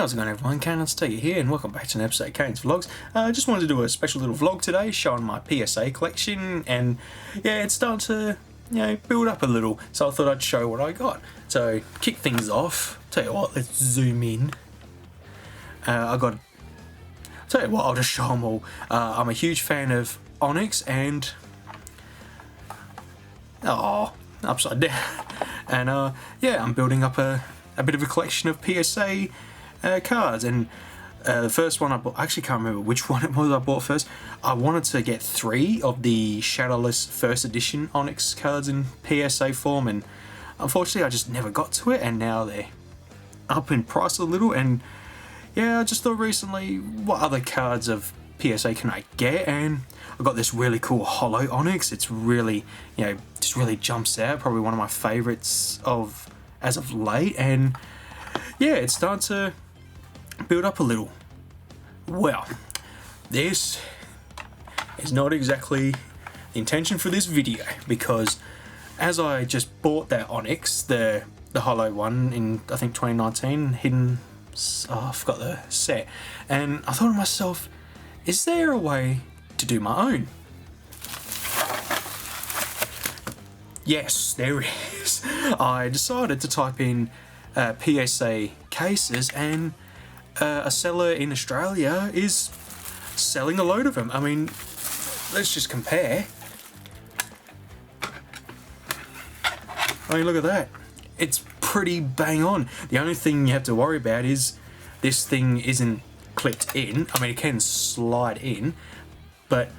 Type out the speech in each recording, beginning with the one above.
How's it going, everyone? Kayne, let's take it here, and welcome back to an episode of Kayne's Vlogs. I just wanted to do a special little vlog today showing my PSA collection, and yeah, it's starting to, build up a little, so I thought I'd show what I got. So, kick things off, tell you what, let's zoom in. Tell you what, I'll just show them all. I'm a huge fan of Onyx and, upside down. And yeah, I'm building up a bit of a collection of PSA cards, and the first one I bought, I actually can't remember which one it was I bought first. I wanted to get 3 of the Shadowless first edition Onyx cards in PSA form, and unfortunately I just never got to it, and now they're up in price a little. And yeah, I just thought recently, what other cards of PSA can I get? And I got this really cool Holo Onyx. It's really, just really jumps out. Probably one of my favorites as of late, and yeah, it's starting to build up a little. Well, this is not exactly the intention for this video, because as I just bought that Onyx, the Holo one in, I think, 2019, hidden, I forgot the set, and I thought to myself, is there a way to do my own? Yes, there is. I decided to type in PSA cases, and a seller in Australia is selling a load of them. I mean, let's just compare. I mean, look at that. It's pretty bang on. The only thing you have to worry about is this thing isn't clipped in. I mean, it can slide in, but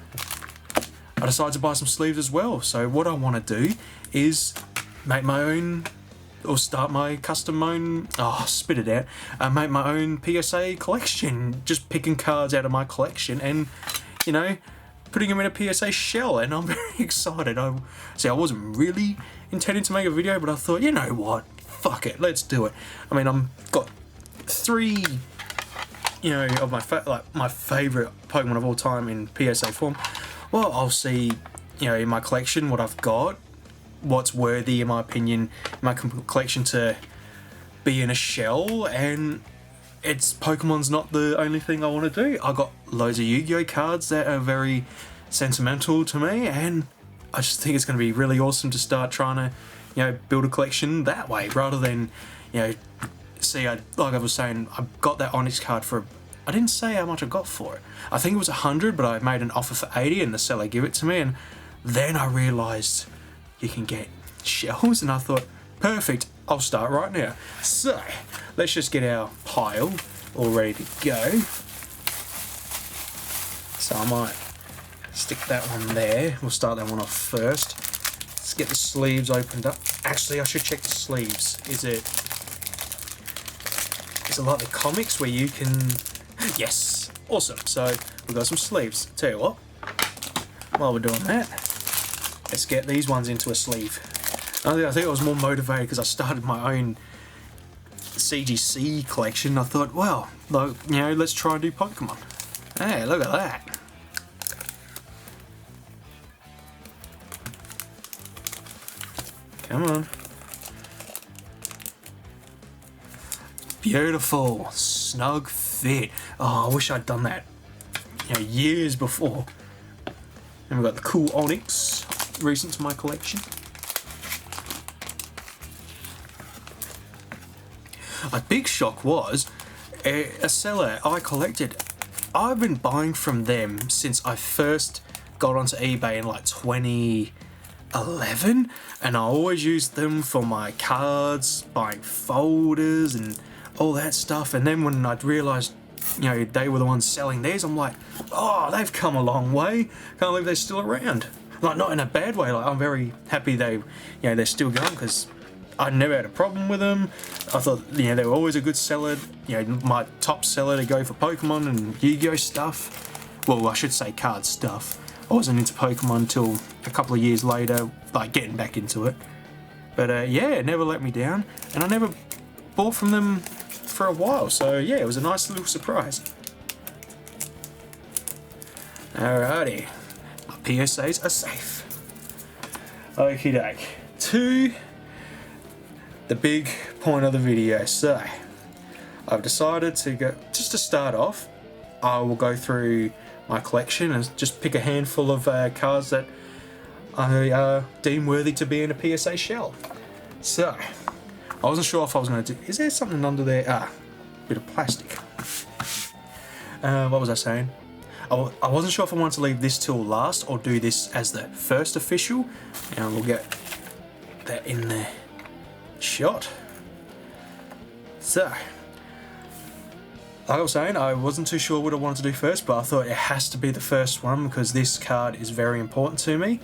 I decided to buy some sleeves as well. So what I want to do is make my own, or start my custom own, spit it out, make my own PSA collection, just picking cards out of my collection and, putting them in a PSA shell, and I'm very excited. I wasn't really intending to make a video, but I thought, you know what, fuck it, let's do it. I mean, I've got 3, of my favourite Pokemon of all time in PSA form. Well, I'll see, in my collection what I've got, what's worthy, in my opinion, in my collection to be in a shell, and Pokemon's not the only thing I want to do. I got loads of Yu-Gi-Oh cards that are very sentimental to me, and I just think it's going to be really awesome to start trying to, build a collection that way, rather than, like I was saying, I got that Onyx card for, I didn't say how much I got for it. I think it was 100, but I made an offer for 80 and the seller gave it to me, and then I realised you can get shells, and I thought, perfect, I'll start right now. So, let's just get our pile all ready to go. So I might stick that one there. We'll start that one off first. Let's get the sleeves opened up. Actually, I should check the sleeves. Is it like the comics where you can... Yes, awesome. So we've got some sleeves. Tell you what, while we're doing that, let's get these ones into a sleeve. I think I was more motivated because I started my own CGC collection. I thought, well, let's try and do Pokemon. Hey, look at that. Come on. Beautiful, snug fit. Oh, I wish I'd done that, years before. And we've got the cool Onyx, recent to my collection. A big shock was a seller I collected. I've been buying from them since I first got onto eBay in like 2011, and I always used them for my cards, buying folders and all that stuff. And then when I'd realised, they were the ones selling theirs, I'm like, oh, they've come a long way. Can't believe they're still around. Like, not in a bad way. Like, I'm very happy they're still going, because I never had a problem with them. I thought, they were always a good seller. My top seller to go for Pokemon and Yu-Gi-Oh stuff. Well, I should say card stuff. I wasn't into Pokemon until a couple of years later, like getting back into it. But yeah, it never let me down, and I never bought from them for a while. So yeah, it was a nice little surprise. Alrighty, my PSAs are safe. Okie doke. To the big point of the video. So, I've decided to go, just to start off, I will go through my collection and just pick a handful of cards that I deem worthy to be in a PSA shell. So, I wasn't sure if I was going to do... Is there something under there? Ah, bit of plastic. What was I saying? I wasn't sure if I wanted to leave this till last or do this as the first official. And we'll get that in the shot. So, like I was saying, I wasn't too sure what I wanted to do first, but I thought it has to be the first one because this card is very important to me.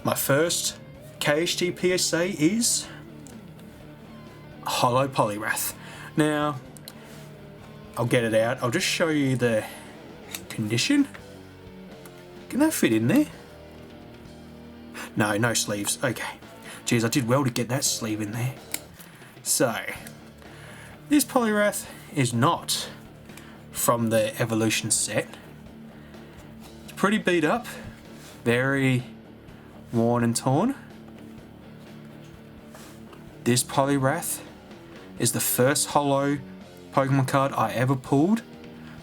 My first KHT PSA is Holo Poliwrath. Now, I'll get it out. I'll just show you the condition. Can that fit in there? No, no sleeves. Okay. Geez, I did well to get that sleeve in there. So, this Poliwrath is not from the Evolution set. It's pretty beat up. Very worn and torn. This Poliwrath is the first holo Pokemon card I ever pulled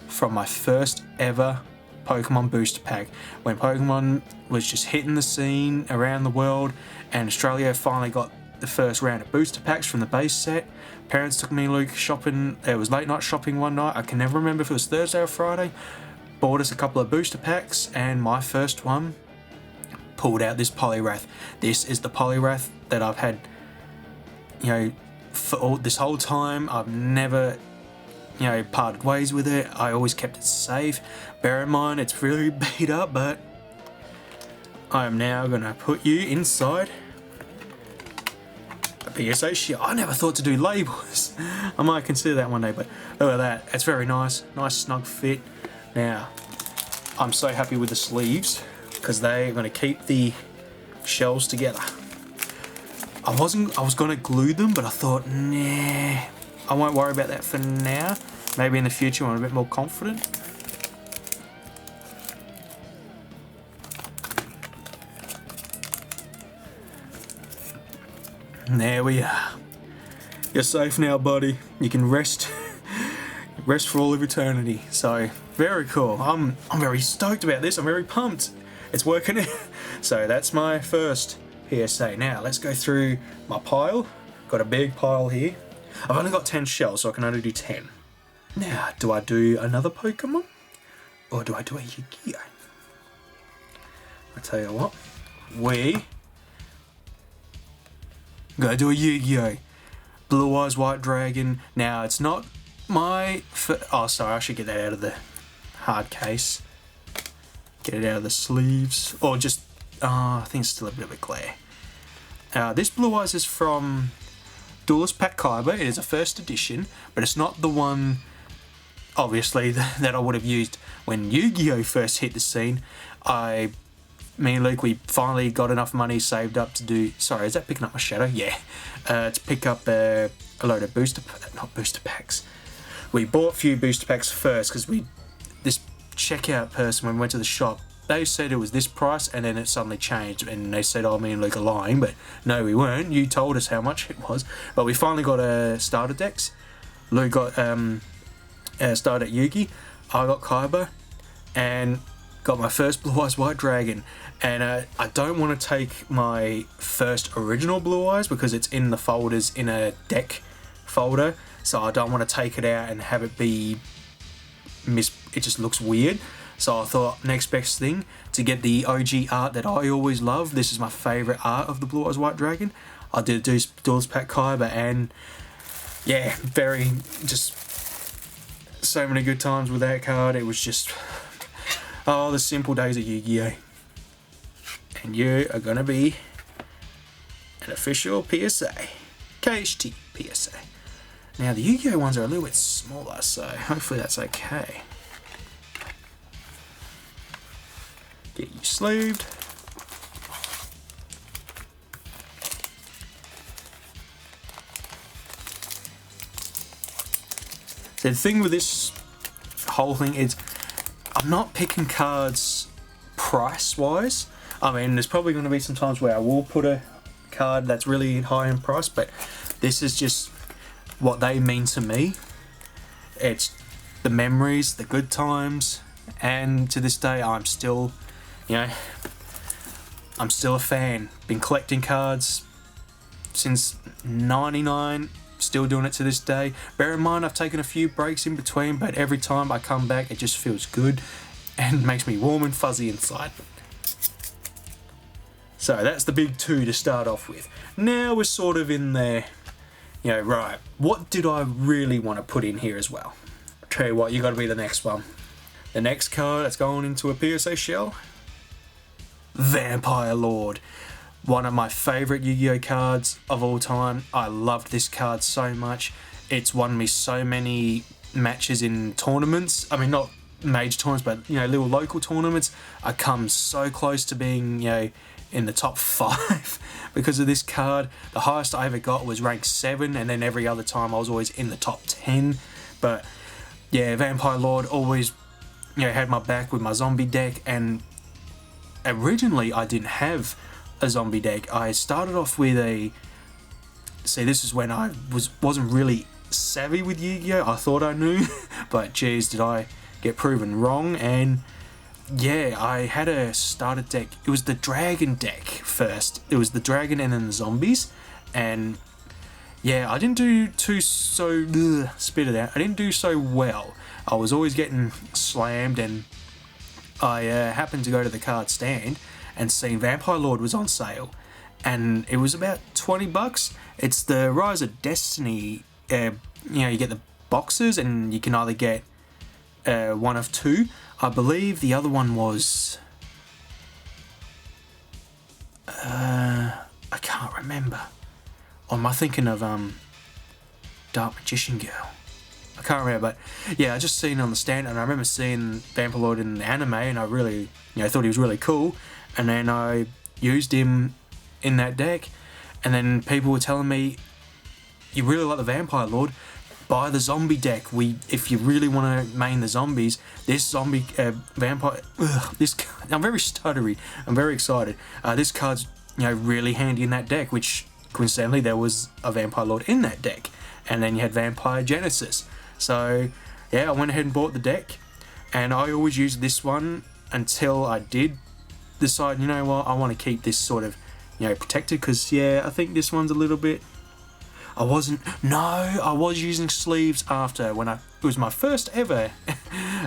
from my first ever Pokemon booster pack. When Pokemon was just hitting the scene around the world and Australia finally got the first round of booster packs from the base set. Parents took me and Luke shopping. It was late night shopping one night. I can never remember if it was Thursday or Friday. Bought us a couple of booster packs and my first one pulled out this Poliwrath. This is the Poliwrath that I've had, you know, for this whole time. I've never, you know, parted ways with it. I always kept it safe. Bear in mind, it's really beat up, but I am now gonna put you inside a PSA shell. I never thought to do labels. I might consider that one day, but look at that. It's very nice. Nice snug fit. Now, I'm so happy with the sleeves because they're gonna keep the shells together. I was gonna glue them, but I thought, nah, I won't worry about that for now. Maybe in the future when I'm a bit more confident. And there we are. You're safe now, buddy. You can rest for all of eternity. So, very cool. I'm very stoked about this. I'm very pumped. It's working. So that's my first PSA. Now let's go through my pile. Got a big pile here. I've only got 10 shells, so I can only do 10. Now, do I do another Pokemon? Or do I do a Yu-Gi-Oh? I tell you what, we gotta do a Yu-Gi-Oh! Blue Eyes White Dragon. Now, it's not my... Oh, sorry, I should get that out of the hard case. Get it out of the sleeves. Or just... I think it's still a bit of a glare. This Blue Eyes is from Duelist Pack Kaiba. It is a first edition, but it's not the one, obviously, that I would have used when Yu-Gi-Oh! First hit the scene. Me and Luke, we finally got enough money saved up to do... Sorry, is that picking up my shadow? Yeah. To pick up a load of not booster packs. We bought a few booster packs first because this checkout person, when we went to the shop, they said it was this price and then it suddenly changed and they said, oh, me and Luke are lying, but no, we weren't. You told us how much it was. But we finally got starter decks. Luke got started Yugi. I got Kaiba and got my first Blue Eyes White Dragon. And I don't want to take my first original Blue Eyes because it's in the folders in a deck folder. So I don't want to take it out and have it be... It just looks weird. So I thought, next best thing, to get the OG art that I always love. This is my favourite art of the Blue Eyes White Dragon. I did Duelist Pack Kaiba and yeah, just so many good times with that card. It was just, oh, the simple days of Yu-Gi-Oh! And you are going to be an official PSA. KHT PSA. Now the Yu-Gi-Oh! Ones are a little bit smaller, so hopefully that's okay. Get you sleeved. So the thing with this whole thing is I'm not picking cards price-wise. I mean, there's probably going to be some times where I will put a card that's really high in price, but this is just what they mean to me. It's the memories, the good times, and to this day I'm still, you know, I'm still a fan. Been collecting cards since '99, still doing it to this day. Bear in mind I've taken a few breaks in between, but every time I come back it just feels good and makes me warm and fuzzy inside. So that's the big two to start off with. Now we're sort of in there, you know, right, what did I really want to put in here as well? I'll tell you what, you got to be the next one. The next card that's going into a PSA shell, Vampire Lord. One of my favourite Yu-Gi-Oh cards of all time. I loved this card so much. It's won me so many matches in tournaments. I mean, not major tournaments, but, you know, little local tournaments. I come so close to being, you know, in the top 5 because of this card. The highest I ever got was rank 7, and then every other time I was always in the top 10. But yeah, Vampire Lord always, you know, had my back with my zombie deck, and originally I didn't have a zombie deck. I started off with a, see, this is when I wasn't really savvy with Yu-Gi-Oh! I thought I knew, but geez, did I get proven wrong. And yeah, I had a starter deck. It was the dragon deck first. It was the dragon and then the zombies. And yeah, I didn't do spit it out. I didn't do so well. I was always getting slammed, and I happened to go to the card stand and seen Vampire Lord was on sale, and it was about $20. It's the Rise of Destiny. You know, you get the boxes, and you can either get one of two. I believe the other one was I can't remember. Or am I thinking of Dark Magician Girl? I can't remember, but yeah, I just seen it on the stand, and I remember seeing Vampire Lord in the anime, and I really, you know, thought he was really cool. And then I used him in that deck, and then people were telling me, you really like the Vampire Lord, buy the zombie deck. If you really want to main the zombies, this zombie vampire, I'm very stuttery, I'm very excited. This card's, you know, really handy in that deck, which coincidentally there was a Vampire Lord in that deck, and then you had Vampire Genesis. So yeah, I went ahead and bought the deck, and I always used this one until I did decide, you know what, I want to keep this sort of, you know, protected, because yeah, I think this one's a little bit, I was using sleeves after, when it was my first ever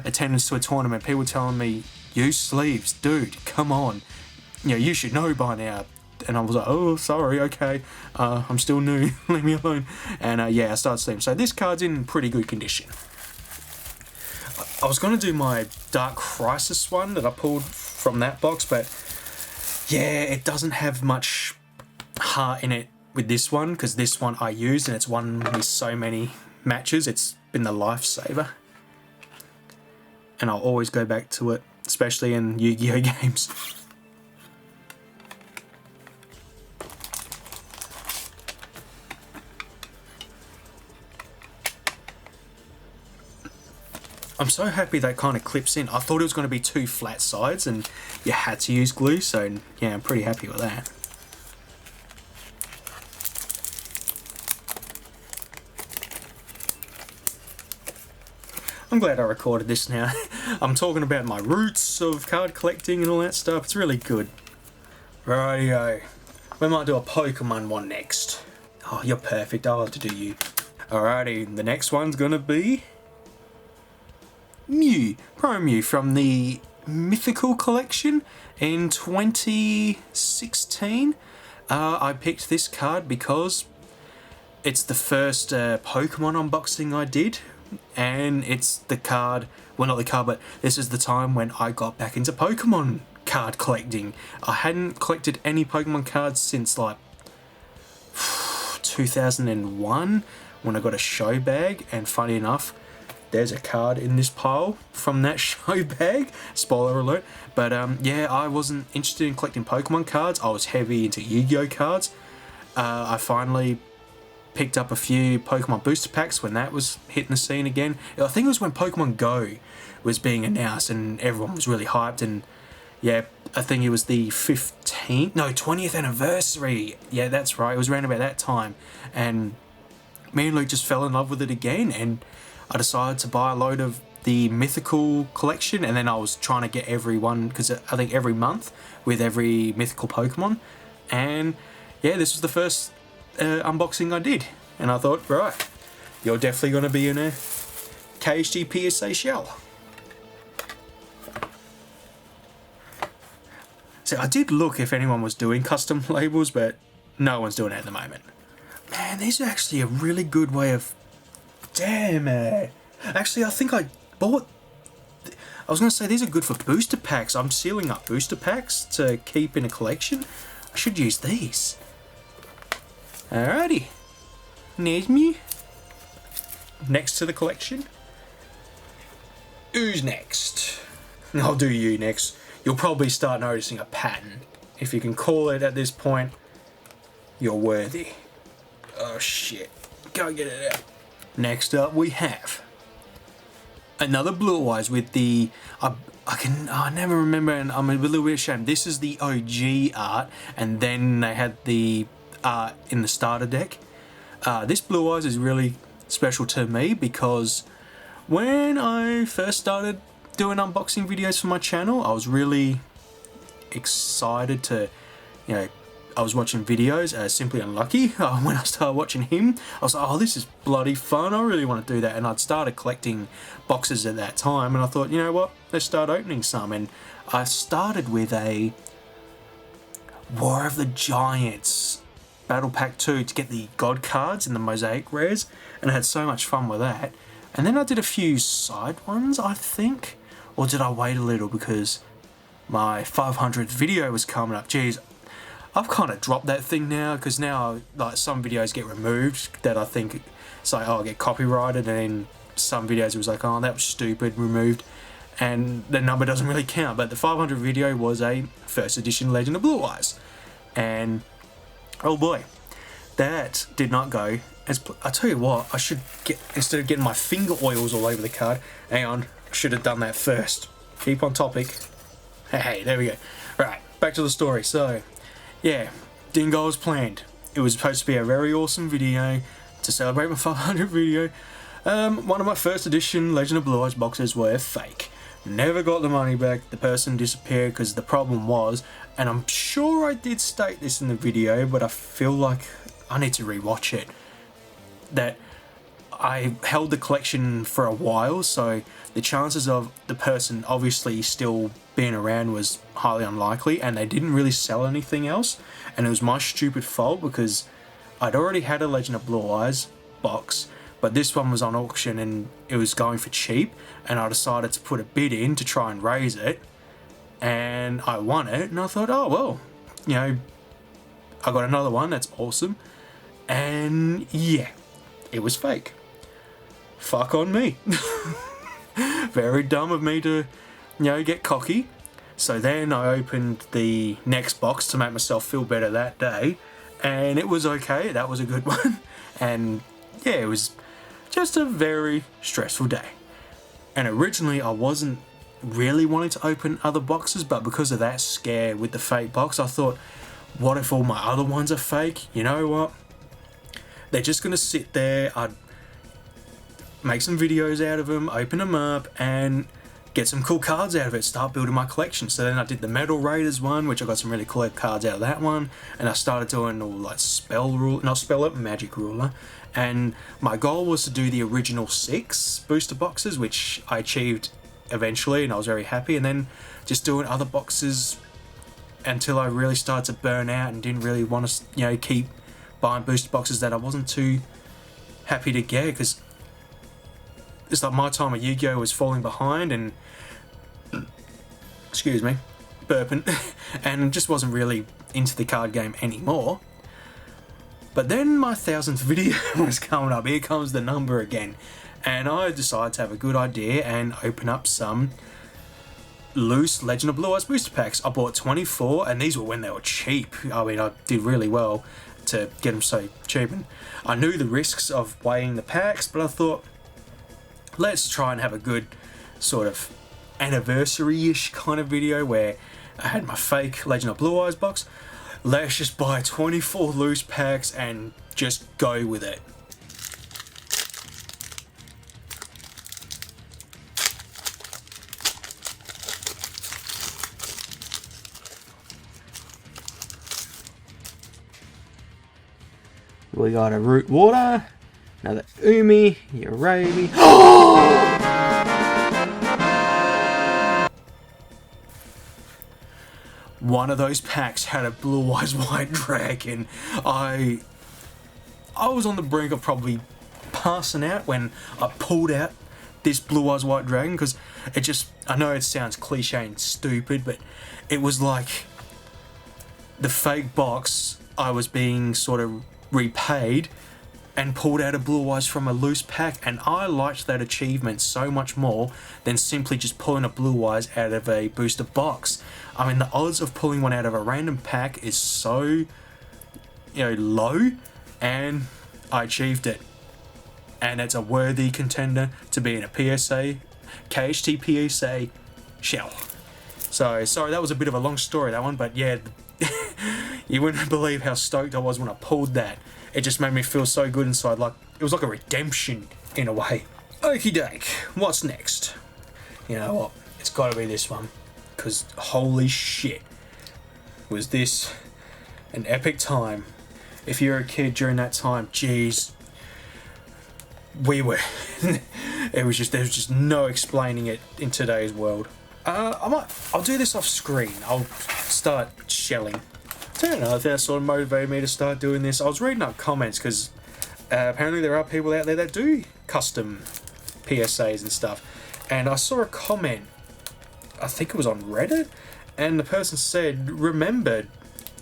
attendance to a tournament. People telling me, use sleeves, dude, come on, you know, you should know by now. And I was like, oh, sorry, okay, I'm still new, leave me alone. And yeah, I started sleeving. So this card's in pretty good condition. I was going to do my Dark Crisis one that I pulled from that box, but yeah, it doesn't have much heart in it with this one, because this one I used and it's won me so many matches. It's been the lifesaver, and I'll always go back to it, especially in Yu-Gi-Oh games. I'm so happy that kind of clips in. I thought it was going to be two flat sides and you had to use glue, so yeah, I'm pretty happy with that. I'm glad I recorded this now. I'm talking about my roots of card collecting and all that stuff. It's really good. Rightio. We might do a Pokemon one next. Oh, you're perfect. I'll have to do you. Alrighty, the next one's gonna be Pro Mew from the Mythical Collection in 2016. I picked this card because it's the first Pokemon unboxing I did, and it's the card, well, not the card, but this is the time when I got back into Pokemon card collecting. I hadn't collected any Pokemon cards since like 2001 when I got a show bag, and funny enough, there's a card in this pile from that show bag. Spoiler alert. But yeah, I wasn't interested in collecting Pokemon cards. I was heavy into Yu-Gi-Oh cards. I finally picked up a few Pokemon booster packs when that was hitting the scene again. I think it was when Pokemon Go was being announced and everyone was really hyped, and yeah, I think it was the 20th anniversary. Yeah, that's right. It was around about that time. And me and Luke just fell in love with it again, and I decided to buy a load of the mythical collection, and then I was trying to get every one, because I think every month with every mythical Pokemon. And yeah, this was the first unboxing I did, and I thought, right, you're definitely going to be in a KHG PSA shell. So I did look if anyone was doing custom labels, but no one's doing it at the moment. Man, these are actually a really good way of... Damn it. Actually, I think I bought... I was going to say these are good for booster packs. I'm sealing up booster packs to keep in a collection. I should use these. Alrighty. There's me. Next to the collection. Who's next? I'll do you next. You'll probably start noticing a pattern. If you can call it at this point, you're worthy. Oh shit. Go get it out. Next up we have another Blue Eyes with the... I never remember, and I'm a little bit ashamed. This is the OG art, and then they had the art in the starter deck. This Blue Eyes is really special to me because when I first started doing unboxing videos for my channel, I was really excited to, you know, I was watching videos as Simply Unlucky. When I started watching him, I was like, oh, this is bloody fun. I really want to do that. And I'd started collecting boxes at that time, and I thought, you know what, let's start opening some. And I started with a War of the Giants Battle Pack 2 to get the God cards and the Mosaic Rares, and I had so much fun with that. And then I did a few side ones, I think. Or did I wait a little because my 500th video was coming up? Jeez, I've kind of dropped that thing now, because now like some videos get removed that I think it's like, oh, I get copyrighted, and then some videos it was like, oh, that was stupid, removed, and the number doesn't really count. But the 500 video was a first edition Legend of Blue Eyes, and oh boy, that did not go as I tell you what, I should get, instead of getting my finger oils all over the card, hang on, I should have done that first. Keep on topic. Hey, there we go. Right, back to the story. So yeah, didn't go as planned. It was supposed to be a very awesome video to celebrate my 500 video. One of my first edition Legend of Blue Eyes boxes were fake. Never got the money back. The person disappeared because the problem was, and I'm sure I did state this in the video, but I feel like I need to rewatch it, that I held the collection for a while, so the chances of the person obviously still being around was highly unlikely, and they didn't really sell anything else, and it was my stupid fault because I'd already had a Legend of Blue Eyes box, but this one was on auction and it was going for cheap, and I decided to put a bid in to try and raise it, and I won it, and I thought, oh well, you know, I got another one, that's awesome, and yeah, it was fake. Fuck on me. Very dumb of me to, you know, get cocky. So then I opened the next box to make myself feel better that day, and it was okay, that was a good one. And yeah, it was just a very stressful day. And originally I wasn't really wanting to open other boxes, but because of that scare with the fake box, I thought, what if all my other ones are fake? You know what? They're just gonna sit there, I'd make some videos out of them, open them up, and get some cool cards out of it, start building my collection. So then I did the Metal Raiders one, which I got some really cool cards out of that one, and I started doing all like Magic Ruler, and my goal was to do the original 6 booster boxes, which I achieved eventually, and I was very happy, and then just doing other boxes until I really started to burn out and didn't really want to, you know, keep buying booster boxes that I wasn't too happy to get, because it's like my time of Yu-Gi-Oh was falling behind, and excuse me, burping, and just wasn't really into the card game anymore. But then my 1000th video was coming up. Here comes the number again, and I decided to have a good idea and open up some loose Legend of Blue Eyes booster packs. I bought 24, and these were when they were cheap. I mean, I did really well to get them so cheap, and I knew the risks of weighing the packs, but I thought, let's try and have a good sort of anniversary-ish kind of video where I had my fake Legend of Blue Eyes box. Let's just buy 24 loose packs and just go with it. We got a Root Water, another Umi, Urabi. One of those packs had a Blue Eyes White Dragon. I was on the brink of probably passing out when I pulled out this Blue Eyes White Dragon, because it just, I know it sounds cliche and stupid, but it was like the fake box, I was being sort of repaid and pulled out a Blue Eyes from a loose pack, and I liked that achievement so much more than simply just pulling a Blue Eyes out of a booster box. I mean, the odds of pulling one out of a random pack is so, low, and I achieved it. And it's a worthy contender to be in a PSA, KHT PSA shell. So, sorry, that was a bit of a long story, that one, but yeah, you wouldn't believe how stoked I was when I pulled that. It just made me feel so good inside, like, it was like a redemption, in a way. Okie doke, what's next? You know what, it's gotta be this one, because holy shit, was this an epic time. If you're a kid during that time, jeez, we were, there was just no explaining it in today's world. I'll do this off screen. I'll start shelling. I don't know if that sort of motivated me to start doing this. I was reading up comments because apparently there are people out there that do custom PSAs and stuff. And I saw a comment, I think it was on Reddit, and the person said, remember,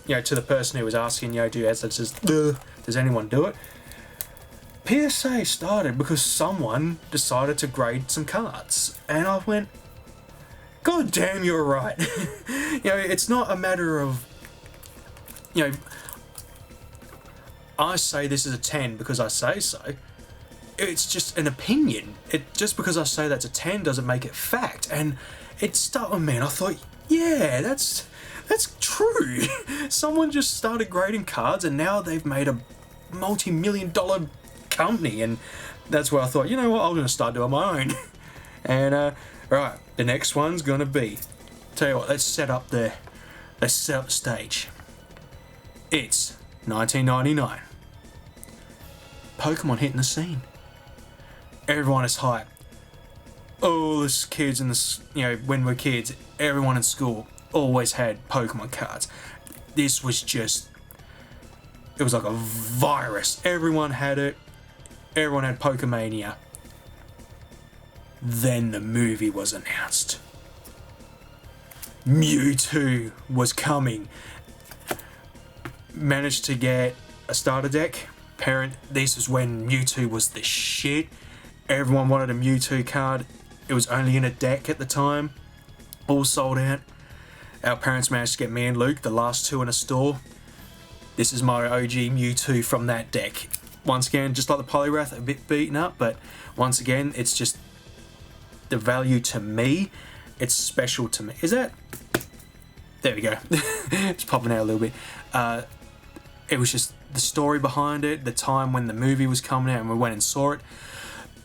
to the person who was asking, does anyone do it? PSA started because someone decided to grade some cards. And I went, God damn, you're right. It's not a matter of, I say this is a 10 because I say so. It's just an opinion. Just because I say that's a 10 doesn't make it fact. And it stuck with me, and I thought, yeah, that's true. Someone just started grading cards, and now they've made a multi-million-dollar company, and that's where I thought, you know what, I'm going to start doing my own. And, right, the next one's going to be, tell you what, let's set up the stage. It's 1999. Pokemon hitting the scene. Everyone is hyped. All the kids in the, when we're kids, everyone in school always had Pokemon cards. This was just, it was like a virus. Everyone had it. Everyone had Pokemania. Then the movie was announced. Mewtwo was coming. Managed to get a starter deck. This was when Mewtwo was the shit. Everyone wanted a Mewtwo card. It was only in a deck at the time. All sold out. Our parents managed to get me and Luke, the last two in a store. This is my OG Mewtwo from that deck. Once again, just like the Poliwrath, a bit beaten up, but once again, it's just the value to me. It's special to me. Is that? There we go. It's popping out a little bit. It was just the story behind it, the time when the movie was coming out and we went and saw it.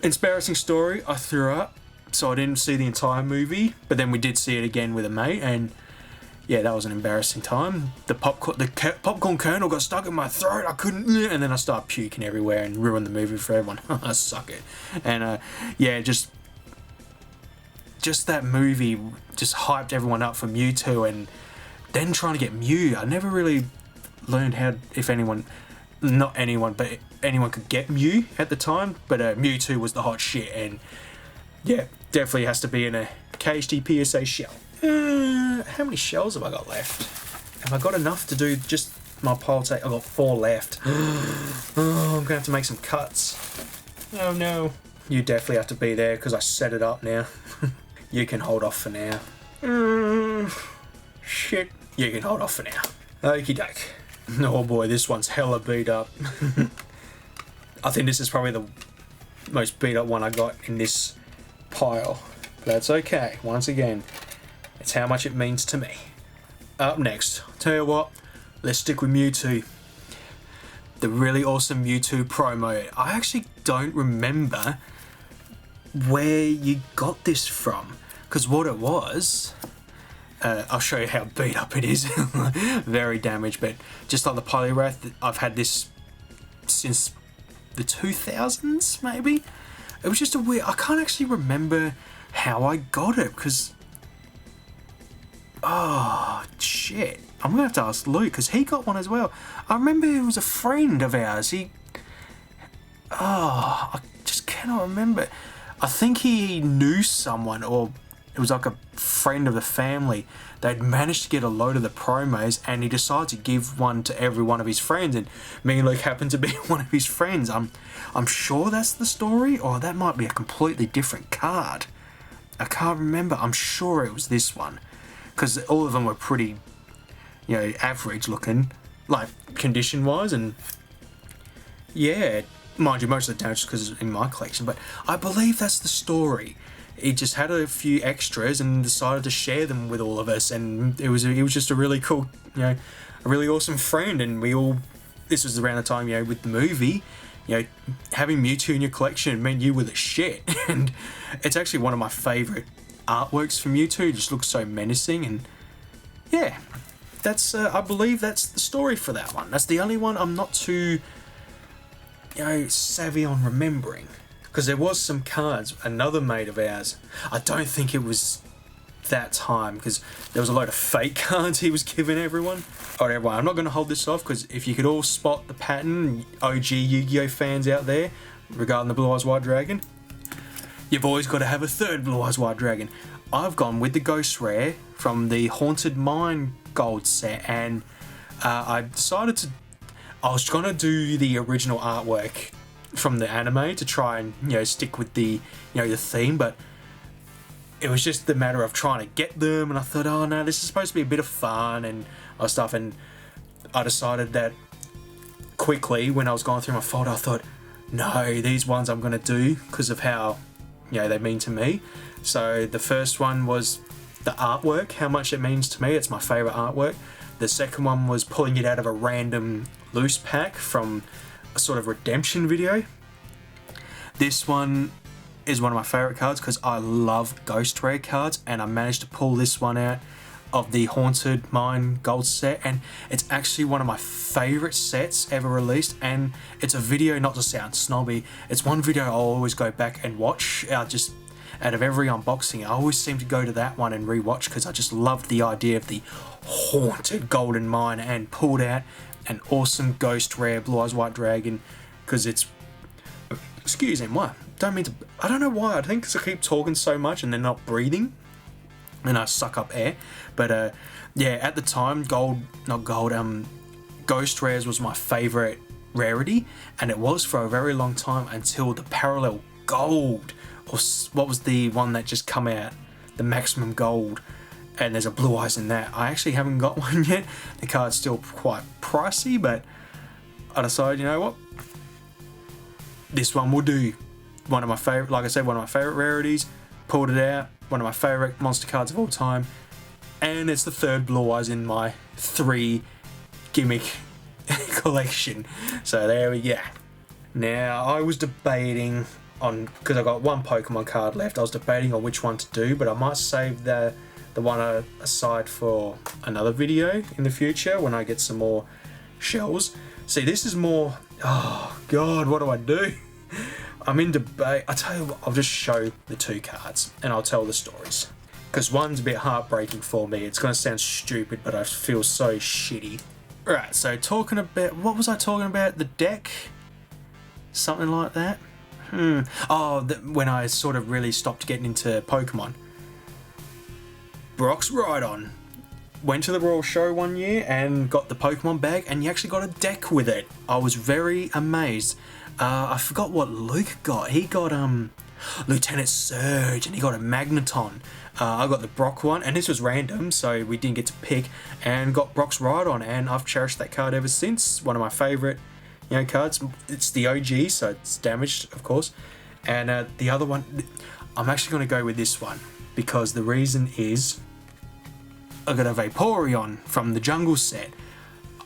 Embarrassing story, I threw up, so I didn't see the entire movie, but then we did see it again with a mate, and yeah, that was an embarrassing time. The popcorn kernel got stuck in my throat, I couldn't, and then I started puking everywhere and ruined the movie for everyone. I suck it. And yeah, just that movie just hyped everyone up for Mewtwo, and then trying to get Mew. I never really learned how, if anyone, not anyone, but anyone could get Mew at the time, but Mewtwo was the hot shit, and yeah, definitely has to be in a KHD PSA shell. How many shells have I got left? Have I got enough to do just my pile take? I've got 4 left. Oh, I'm gonna have to make some cuts. Oh no. You definitely have to be there because I set it up now. You can hold off for now. Shit. You can hold off for now. Okie doke. Oh boy, this one's hella beat up. I think this is probably the most beat up one I got in this pile. But that's okay. Once again, it's how much it means to me. Up next, tell you what, let's stick with Mewtwo. The really awesome Mewtwo promo. I actually don't remember where you got this from, because what it was, I'll show you how beat up it is. Very damaged, but just like the Poliwrath, I've had this since the 2000s, maybe. It was just a weird... I can't actually remember how I got it, because... Oh, shit. I'm going to have to ask Luke, because he got one as well. I remember he was a friend of ours. I just cannot remember. I think he knew someone, or it was like a friend of the family. They'd managed to get a load of the promos, and he decided to give one to every one of his friends, and me and Luke happened to be one of his friends. I'm sure that's the story, or that might be a completely different card. I can't remember. I'm sure it was this one, because all of them were pretty, average looking, like condition wise, and yeah, mind you, most of the damage because it's in my collection, but I believe that's the story. He just had a few extras and decided to share them with all of us, and he was just a really cool, a really awesome friend, and this was around the time, with the movie, having Mewtwo in your collection meant you were the shit, and it's actually one of my favourite artworks for Mewtwo. It just looks so menacing, and yeah, that's, I believe that's the story for that one. That's the only one I'm not too, savvy on remembering. Because there was some cards, another mate of ours, I don't think it was that time, because there was a load of fake cards he was giving everyone. Alright everyone, I'm not going to hold this off, because if you could all spot the pattern, OG Yu-Gi-Oh fans out there, regarding the Blue Eyes White Dragon, you've always got to have a third Blue Eyes White Dragon. I've gone with the Ghost Rare from the Haunted Mine Gold set, and I decided I was going to do the original artwork from the anime to try and stick with the the theme, but it was just the matter of trying to get them, and I thought, oh no, this is supposed to be a bit of fun and stuff, and I decided that quickly when I was going through my folder. I thought, no, these ones I'm going to do because of how they mean to me. So the first one was the artwork, how much it means to me. It's my favourite artwork. The second one was pulling it out of a random loose pack from a sort of redemption video. This one is one of my favourite cards because I love Ghost Rare cards, and I managed to pull this one out of the Haunted Mine Gold set, and it's actually one of my favourite sets ever released, and it's a video, not to sound snobby, it's one video I'll always go back and watch. Just out of every unboxing, I always seem to go to that one and rewatch because I just loved the idea of the haunted golden mine, and pulled out an awesome Ghost Rare Blue Eyes White Dragon because it's... Excuse me, what? I don't know why, I think because I keep talking so much and they're not breathing and I suck up air. But yeah, at the time, Ghost Rares was my favourite rarity, and it was for a very long time until the Parallel Gold, or what was the one that just come out, the Maximum Gold, and there's a Blue Eyes in that. I actually haven't got one yet. The card's still quite pricey, but I decided, you know what, this one will do. One of my favourite, like I said, one of my favourite rarities, pulled it out, one of my favourite monster cards of all time, and it's the third Blue Eyes in my 3 gimmick collection. So there we go. Now, I was debating on, because I got one Pokemon card left, I was debating on which one to do, but I might save the one aside for another video in the future when I get some more shells. See, this is more, oh god, what do I do? I'm in debate. I tell you what, I'll just show the 2 cards and I'll tell the stories. Because one's a bit heartbreaking for me. It's going to sound stupid, but I feel so shitty. Right, so talking about, what was I talking about? The deck? Something like that? Oh, when I sort of really stopped getting into Pokemon. Brock's Rhydon. Went to the Royal Show one year and got the Pokemon bag, and you actually got a deck with it. I was very amazed. I forgot what Luke got. He got Lieutenant Surge, and he got a Magneton. I got the Brock one, and this was random, so we didn't get to pick, and got Brock's Rhydon, and I've cherished that card ever since. One of my favourite, cards. It's the OG, so it's damaged, of course. And the other one, I'm actually going to go with this one, because the reason is I got a Vaporeon from the Jungle set.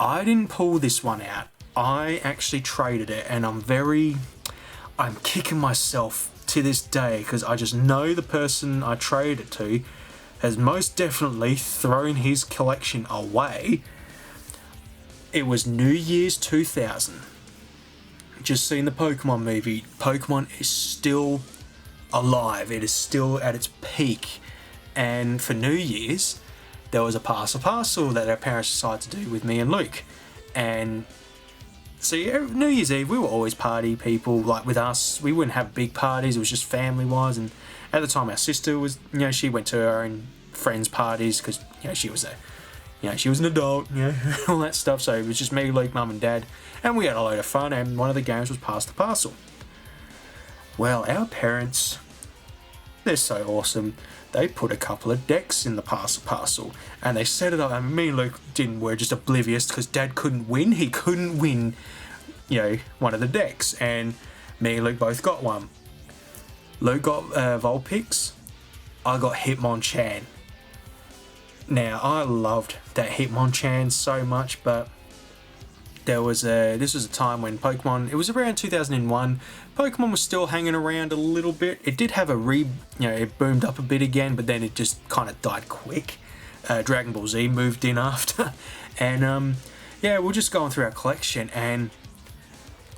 I didn't pull this one out. I actually traded it, and I'm kicking myself to this day because I just know the person I traded it to has most definitely thrown his collection away. It was New Year's 2000. just seen the Pokemon movie. Pokemon is still alive. It is still at its peak. And for New Year's, there was a parcel that our parents decided to do with me and Luke. And see, New Year's Eve, we were always party people. Like with us, we wouldn't have big parties. It was just family-wise. And at the time, our sister was, she went to her own friends' parties because, she was she was an adult, all that stuff. So it was just me, Luke, Mum and Dad. And we had a load of fun. And one of the games was Pass the Parcel. Well, our parents, they're so awesome. They put a couple of decks in the parcel and they set it up. And me and Luke were just oblivious because Dad couldn't win. He couldn't win, one of the decks. And me and Luke both got one. Luke got Vulpix. I got Hitmonchan. Now, I loved that Hitmonchan so much, but this was a time when Pokemon, it was around 2001, Pokemon was still hanging around a little bit. It did have it boomed up a bit again, but then it just kind of died quick. Dragon Ball Z moved in after. And we're just going through our collection and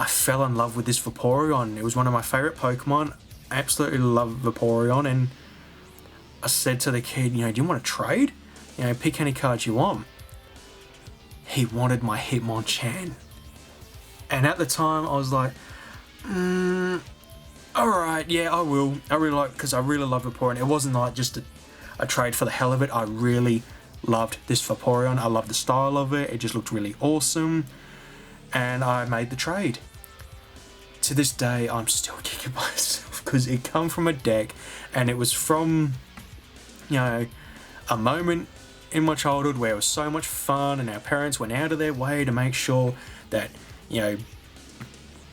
I fell in love with this Vaporeon. It was one of my favourite Pokemon. I absolutely love Vaporeon, and I said to the kid, do you want to trade? Pick any cards you want. He wanted my Hitmonchan. And at the time, I was like, alright, yeah, I will. Because I really love Vaporeon. It wasn't like just a trade for the hell of it. I really loved this Vaporeon. I loved the style of it. It just looked really awesome. And I made the trade. To this day, I'm still kicking myself because it come from a deck and it was from, a moment in my childhood where it was so much fun and our parents went out of their way to make sure that, me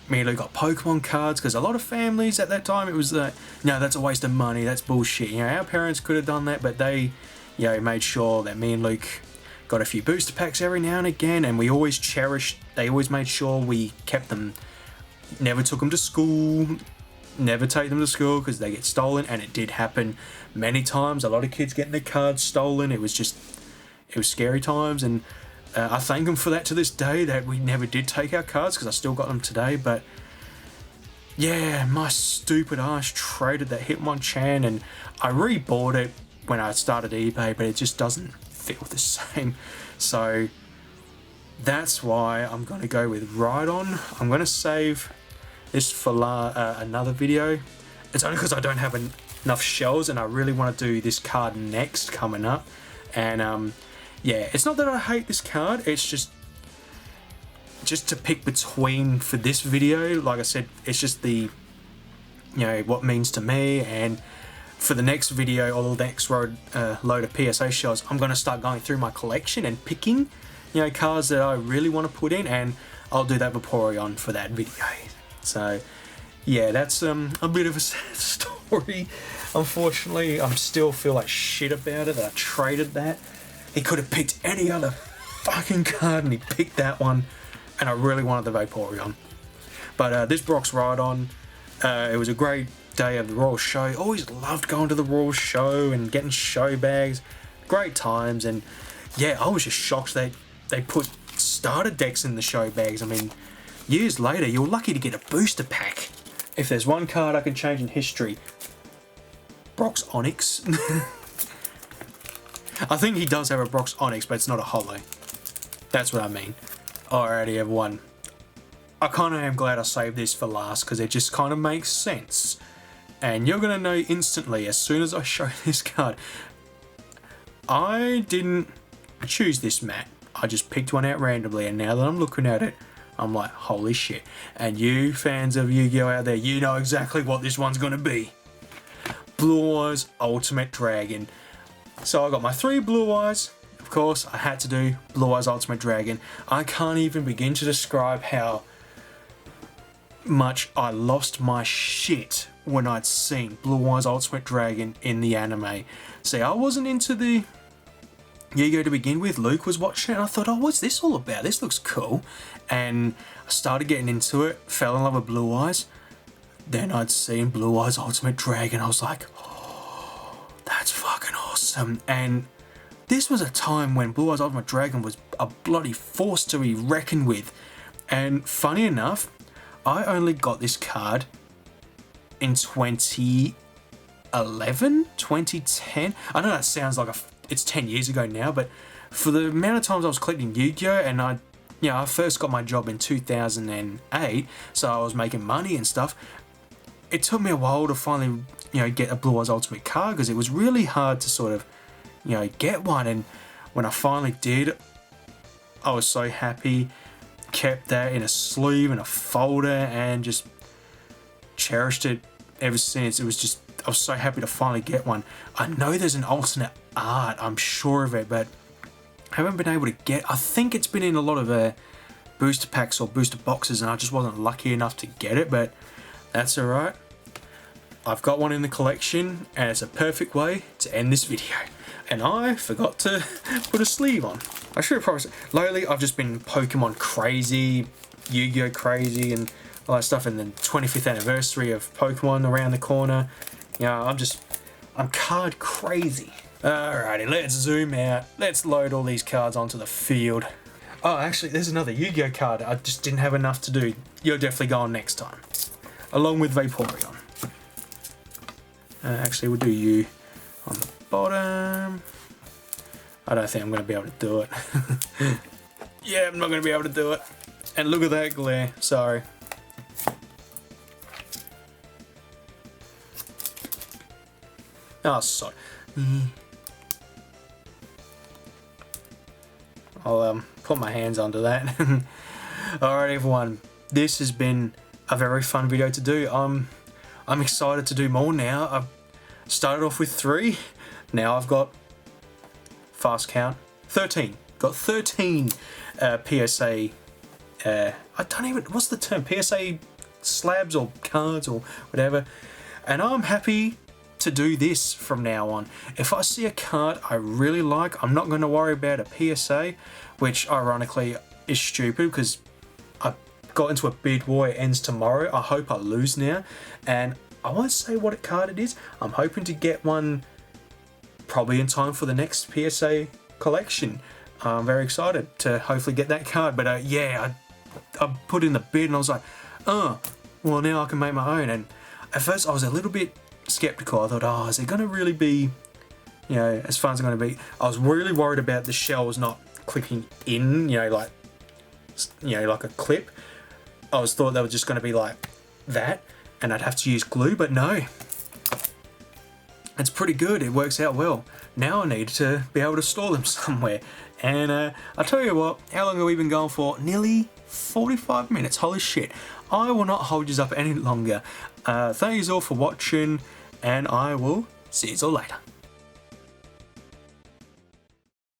and Luke got Pokemon cards, because a lot of families at that time, it was no, that's a waste of money, that's bullshit. Our parents could have done that, but they, made sure that me and Luke got a few booster packs every now and again, and they always made sure we kept them, never took them to school, never take them to school because they get stolen, and it did happen many times. A lot of kids getting their cards stolen. It was scary times, and I thank them for that to this day, that we never did take our cards because I still got them today. But yeah, my stupid ass traded that Hitmonchan, and I rebought it when I started eBay, but it just doesn't feel the same. So that's why I'm going to go with Rhydon. I'm going to save this for another video. It's only because I don't have enough shells and I really want to do this card next coming up. And it's not that I hate this card, it's just to pick between for this video. Like I said, it's just the what it means to me, and for the next video or the next load of PSA shells, I'm going to start going through my collection and picking cards that I really want to put in, and I'll do that Vaporeon for that video. So yeah, that's a bit of a sad story. Unfortunately, I still feel like shit about it that I traded that. He could have picked any other fucking card and he picked that one, and I really wanted the Vaporeon. But this Brock's Rhydon, it was a great day of the Royal Show. Always loved going to the Royal Show and getting show bags. Great times. And yeah, I was just shocked that they put starter decks in the show bags. I mean, years later, you're lucky to get a booster pack. If there's one card I can change in history, Brock's Onyx. I think he does have a Brock's Onyx, but it's not a holo. That's what I mean. Alrighty, everyone. I kind of am glad I saved this for last because it just kind of makes sense. And you're going to know instantly as soon as I show this card. I didn't choose this mat. I just picked one out randomly, and now that I'm looking at it, I'm like, holy shit. And you fans of Yu-Gi-Oh out there, you know exactly what this one's going to be. Blue Eyes Ultimate Dragon. So I got my 3 Blue Eyes. Of course, I had to do Blue Eyes Ultimate Dragon. I can't even begin to describe how much I lost my shit when I'd seen Blue Eyes Ultimate Dragon in the anime. See, I wasn't into the Yu-Gi-Oh to begin with. Luke was watching it and I thought, oh, what's this all about? This looks cool. And I started getting into it, fell in love with Blue Eyes. Then I'd seen Blue Eyes Ultimate Dragon. I was like, oh, that's fucking awesome. And this was a time when Blue Eyes Ultimate Dragon was a bloody force to be reckoned with. And funny enough, I only got this card in 2011, 2010. I know that sounds like it's 10 years ago now, but for the amount of times I was collecting Yu-Gi-Oh! And I first got my job in 2008, so I was making money and stuff. It took me a while to finally, get a Blue Eyes Ultimate card, because it was really hard to sort of, get one. And when I finally did, I was so happy. Kept that in a sleeve and a folder and just cherished it ever since. I was so happy to finally get one. I know there's an alternate art, I'm sure of it, but I haven't been able to get. I think it's been in a lot of booster packs or booster boxes, and I just wasn't lucky enough to get it, but that's alright. I've got one in the collection, and it's a perfect way to end this video. And I forgot to put a sleeve on. I should have probably. Lately, I've just been Pokemon crazy, Yu-Gi-Oh crazy, and all that stuff. And the 25th anniversary of Pokemon around the corner. I'm card crazy. Alrighty, let's zoom out. Let's load all these cards onto the field. Oh, actually, there's another Yu-Gi-Oh card. I just didn't have enough to do. You're definitely going next time, along with Vaporeon. Actually, we'll do you on the bottom. I don't think I'm going to be able to do it. Yeah, I'm not going to be able to do it. And look at that glare. Sorry. Oh, sorry. I'll put my hands under that. Alright, everyone. This has been a very fun video to do. I'm excited to do more now. I've started off with 3. Now I've got, fast count, 13. Got 13 PSA, I don't even, what's the term? PSA slabs or cards or whatever. And I'm happy to do this from now on. If I see a card I really like, I'm not going to worry about a PSA, which ironically is stupid because I got into a bid war. It ends tomorrow. I hope I lose now. And I won't say what card it is. I'm hoping to get one probably in time for the next PSA collection. I'm very excited to hopefully get that card. But yeah, I put in the bid and I was like, oh, well now I can make my own. And at first I was a little bit skeptical. I thought, oh, is it going to really be, as fun as it's going to be? I was really worried about the shells not clipping in, like a clip. I thought they were just going to be like that, and I'd have to use glue, but no. It's pretty good. It works out well. Now I need to be able to store them somewhere. And I'll tell you what, how long have we been going for? Nearly 45 minutes. Holy shit. I will not hold you up any longer. Thank you all for watching, and I will see you all later.